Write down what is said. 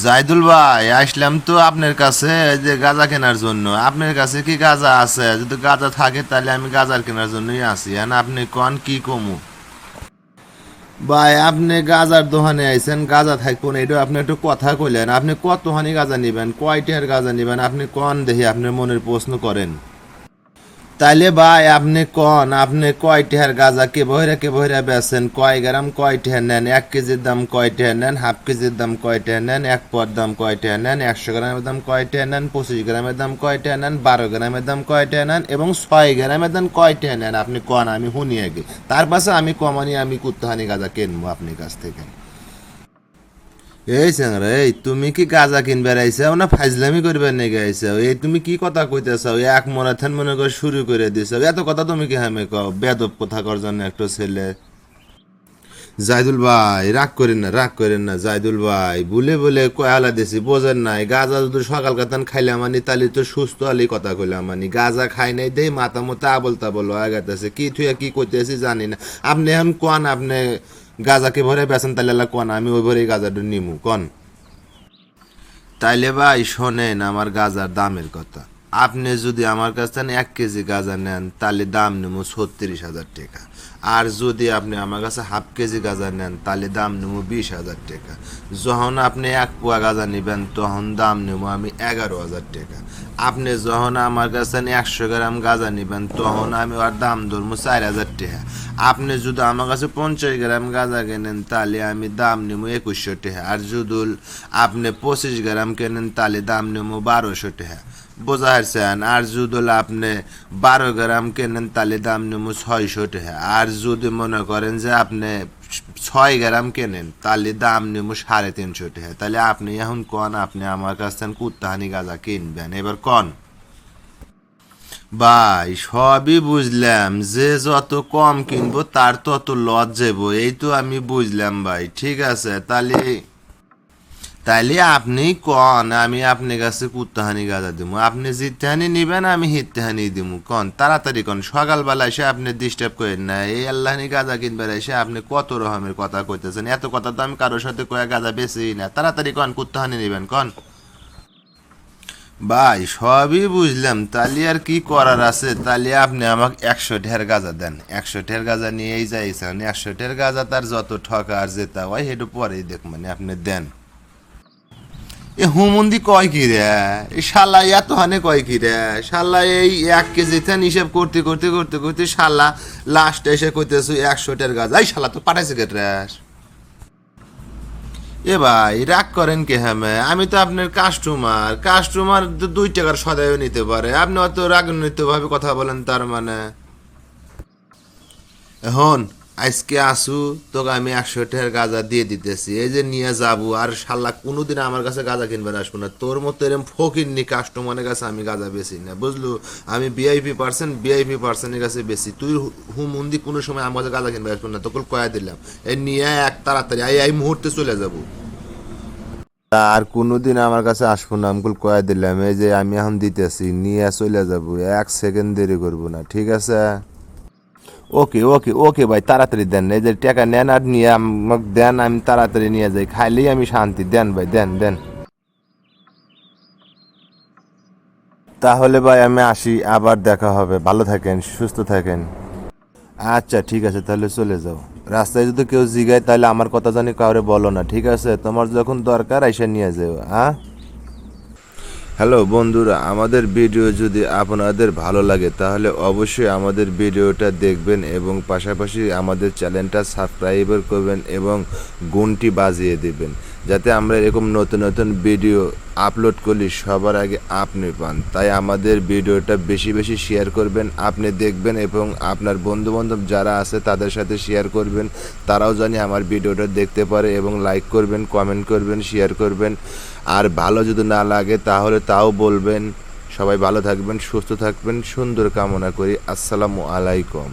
জাইদুল ভাই, আসলাম তো আপনার কাছে এই যে গাঁজা কেনার জন্য। আপনার কাছে কি গাঁজা আছে? যদি গাঁজা থাকে তাহলে আমি গাঁজার কেনার জন্যই আছি। হ্যাঁ, আপনি কোন কি কমু? ভাই, আপনি গাঁজার দোকানে আইছেন, গাঁজা থাকবো না এটা আপনি একটু কথা কইলেন। আপনি কতখানি গাঁজা নিবেন, কয়টার গাঁজা নিবেন, আপনি কোন দেখি আপনার মনের প্রশ্ন করেন। তাইলে ভাই আপনি কন, আপনি কয় টেহার গাঁজা কে বহিরা বেচেন, কয় গ্রাম কয় টেহা নেন, 1 কেজির দাম কয় টেহা নেন, হাফ কেজির দাম কয় টেহা নেন, এক পর দাম কয় টেহা নেন, 100 গ্রামের দাম কয় টেহা নেন, 25 গ্রামের দাম কয় টেহা নেন, 12 গ্রামের দাম কয় টেহা নেন এবং 6 গ্রামের দাম কয় টেহা নেন, আপনি কন আমি শুনি আগে। তার পাশে আমি কমানি আমি কুত্তাহানি গাঁজা কিনবো আপনার কাছ থেকে। এই চ্যাংরা, এই তুমি কি গাঁজা কিনবে আইসাও না ফাইজলামি করবে নাকি আইসাও? এই তুমি কি কথা কইতেছাও? এক মনে থেন মনে করে শুরু করে দিছাও, এত কথা তুমি কি হামে কও? বেদব কথা কর জন্য একটা ছেলে। জাইদুল ভাই, রাগ করেন না, রাগ করেন না জাইদুল ভাই, বলে বলে কয়ালা দিছি বোঝেন নাই? গাঁজা যদি সকাল কাতান খাইলাম আনি তাহলে তো সুস্থ আলি কথা কইলাম আনি। গাঁজা খাই নাই দেই মাথা মতো আবল তাবল হয়ে গেছে, কি থুয়া কি কইতেছি জানি না। আপনি এখন কোন, আপনি গাঁজাকে ভরে বেছেন তাহলে কোন আমি ওই ভরে গাঁজাটা নিমু কোন? তাইলে ভাই শোনেন আমার গাঁজার দামের কথা। আপনি যদি আমার কাছ থেকে 1 কেজি গাঁজা নেন তাহলে দাম নেবো 36,000 টাকা। আর যদি আপনি আমার কাছে হাফ কেজি গাঁজা নেন তাহলে দাম নেবো 20,000 টাকা। যখন আপনি 1 পোয়া গাঁজা নেবেন তখন দাম নেবো আমি 11,000 টাকা। আপনি যখন আমার কাছে 100 গ্রাম গাঁজা নেবেন তখন আমি ওর দাম ধরবো 4,000 টাকা। আপনি যদি আমার কাছে 50 গ্রাম গাঁজা কেনেন তাহলে আমি দাম নেবো 2100 টাকা। আর যদি আপনি 25 গ্রাম কেনেন তাহলে দাম নেবো 1200 টাকা। বোঝা হারছেন? আর যদি আপনি 12 গ্রাম কেনেন তাহলে দাম নেবো 600 টাকা। আর যদি মনে করেন যে আপনি 6 গ্রাম কেনেন তাহলে দাম নেবো 350 টাকা। তাহলে আপনি এখন কন, আপনি আমার কাছ থেকে কুত্তাহানি গাঁজা কিনবেন, এবার কন। ভাই সবই বুঝলাম, যে যত কম কিনবো তার তত লস যাবো, এই তো আমি বুঝলাম ভাই। ঠিক আছে, তাহলে তাইলে আপনি কন, আমি আপনার কাছে কুত্তাহানি গাঁজা দিব, আপনি জিত্তাহানি নিবেন আমি হিত্তাহানি দিব। কন তাড়াতাড়ি কন, সকালবেলা এসে আপনি ডিস্টার্ব করেন না। এই আল্লাহনি গাঁজা কিনবার এসে আপনি কত রকমের কথা কইতেছেন, এত কথা তো আমি কারোর সাথে কয়ে গাঁজা বেশি না। তাড়াতাড়ি কন কুত্তাহানি নিবেন কন। ভাই সবই বুঝলাম, তাহলে আর কি করার আছে? তাহলে আপনি আমাকে 100 ঢের গাঁজা দেন, 100 ঢের গাঁজা নিয়েই যাইছেন। 100 ঢের গাঁজা তার যত ঠকা আর যেতা হয় সেটা পরেই দেখ, মানে আপনি দেন। এ হুমন্দি কয় কি রে? এ শালা এত হানে কয় কি রে? শালা এই 1 কেজি থেন হিসেব করতে করতে করতে করতে শালা লাস্ট এসে কইতেছ 100 টের গাছ। এই শালা তো পাঠাইছে কে রে? এ ভাই রাগ করেন কে? হ্যাঁ, আমি তো আপনার কাস্টমার, কাস্টমার 2 টাকার সদাইও নিতে পারে, আপনি অত রাগান্বিত ভাবে কথা বলেন তার মানে? এখন আজকে আসু তোকে আমি 100 টাকার গাঁজা দিয়ে দিতেছি, এই যে নিয়ে যাবো। আর শালা কোনোদিন আমার কাছে গাঁজা কিনবে আসবো না। তোর মতো এরম ফকিরনি কাস্টমারের কাছে আমি গাঁজা বেশি না, বুঝলু? আমি ভিআইপি পার্সনের কাছে বেশি। তুই হুমুন্দি কোনো সময় আমার কাছে গাঁজা কিনবে আসবো না, তোকে কয়া দিলাম। এই নিয়ে এক তাড়াতাড়ি এই মুহূর্তে চলে যাবো। আর কোনোদিন আমার কাছে আসবো না, আমকুল কয়া দিলাম। এই যে আমি এখন দিতেছি, নিয়ে চলে যাবো, 1 সেকেন্ড দেরি করবো না, ঠিক আছে? ওকে ওকে ওকে ভাই, তাড়াতাড়ি দেন, এই যে টাকা নেন আর নিয়ে আমাকে দেন, আমি তাড়াতাড়ি নিয়ে যাই, খাইলেই আমি শান্তি। দেন ভাই, দেন দেন। তাহলে ভাই আমি আসি, আবার দেখা হবে। ভালো থাকেন, সুস্থ থাকেন। আচ্ছা ঠিক আছে, তাহলে চলে যাও। রাস্তায় যদি কেউ জিগায় তাহলে আমার কথা জানি কাউরে বলো না, ঠিক আছে? তোমার যখন দরকার এসে নিয়ে যাও, হ্যাঁ? হ্যালো বন্ধুরা, আমাদের ভিডিও যদি আপনাদের ভালো লাগে তাহলে অবশ্যই আমাদের ভিডিওটা দেখবেন এবং পাশাপাশি আমাদের চ্যানেলটা সাবস্ক্রাইব করবেন এবং ঘন্টি বাজিয়ে দেবেন, যাতে আমরা এরকম নতুন নতুন ভিডিও আপলোড করি সবার আগে আপনি পান। তাই আমাদের ভিডিওটা বেশি বেশি শেয়ার করবেন, আপনি দেখবেন এবং আপনার বন্ধুবান্ধব যারা আছে তাদের সাথে শেয়ার করবেন, তারাও জানি আমার ভিডিওটা দেখতে পারে, এবং লাইক করবেন, কমেন্ট করবেন, শেয়ার করবেন। আর ভালো যদি না লাগে তাহলে তাও বলবেন। সবাই ভালো থাকবেন, সুস্থ থাকবেন, সুন্দর কামনা করি। আসসালামু আলাইকুম।